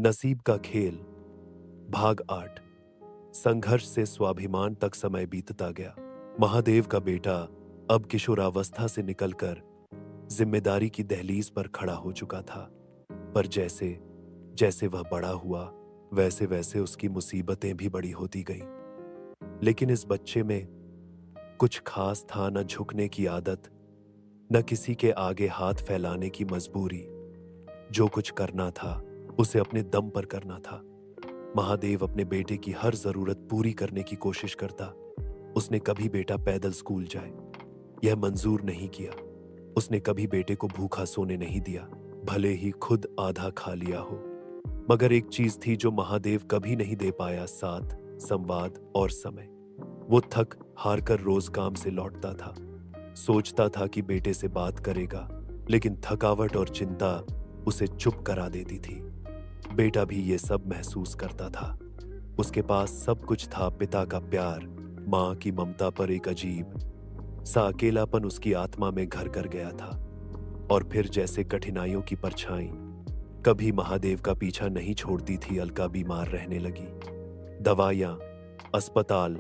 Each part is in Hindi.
नसीब का खेल भाग 8। संघर्ष से स्वाभिमान तक समय बीतता गया। महादेव का बेटा अब किशोरावस्था से निकलकर जिम्मेदारी की दहलीज पर खड़ा हो चुका था। पर जैसे जैसे वह बड़ा हुआ वैसे वैसे उसकी मुसीबतें भी बड़ी होती गईं। लेकिन इस बच्चे में कुछ खास था, न झुकने की आदत, न किसी के आगे हाथ फैलाने की मजबूरी। जो कुछ करना था उसे अपने दम पर करना था। महादेव अपने बेटे की हर जरूरत पूरी करने की कोशिश करता। उसने कभी बेटा पैदल स्कूल जाए यह मंजूर नहीं किया। उसने कभी बेटे को भूखा सोने नहीं दिया, भले ही खुद आधा खा लिया हो। मगर एक चीज थी जो महादेव कभी नहीं दे पाया, साथ, संवाद और समय। वो थक हार कर रोज काम से लौटता था। सोचता था कि बेटे से बात करेगा, लेकिन थकावट और चिंता उसे चुप करा देती थी। बेटा भी ये सब महसूस करता था। उसके पास सब कुछ था, पिता का प्यार, मां की ममता, पर एक अजीब सा अकेलापन उसकी आत्मा में घर कर गया था। और फिर जैसे कठिनाइयों की परछाई कभी महादेव का पीछा नहीं छोड़ती थी। अलका बीमार रहने लगी। दवाइयां, अस्पताल,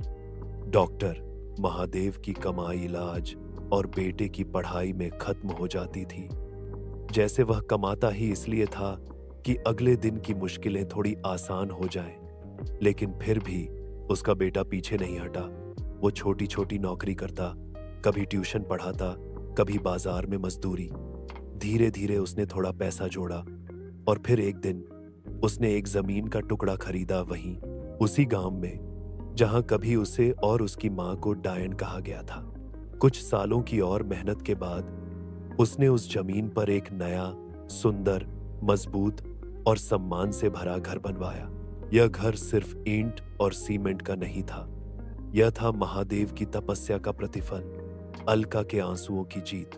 डॉक्टर, महादेव की कमाई, इलाज और बेटे की पढ़ाई में खत्म हो जाती थी। जैसे वह कमाता ही इसलिए था कि अगले दिन की मुश्किलें थोड़ी आसान हो जाएं। लेकिन फिर भी उसका बेटा पीछे नहीं हटा। वो छोटी छोटी नौकरी करता, कभी ट्यूशन पढ़ाता, कभी बाजार में मजदूरी। धीरे धीरे उसने थोड़ा पैसा जोड़ा और फिर एक दिन उसने एक जमीन का टुकड़ा खरीदा, वहीं उसी गांव में जहां कभी उसे और उसकी मां को डायन कहा गया था। कुछ सालों की और मेहनत के बाद उसने उस जमीन पर एक नया, सुंदर, मजबूत और सम्मान से भरा घर बनवाया। यह घर सिर्फ ईंट और सीमेंट का नहीं था, यह था महादेव की तपस्या का प्रतिफल, अलका के आंसुओं की जीत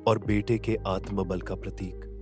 और बेटे के आत्मबल का प्रतीक।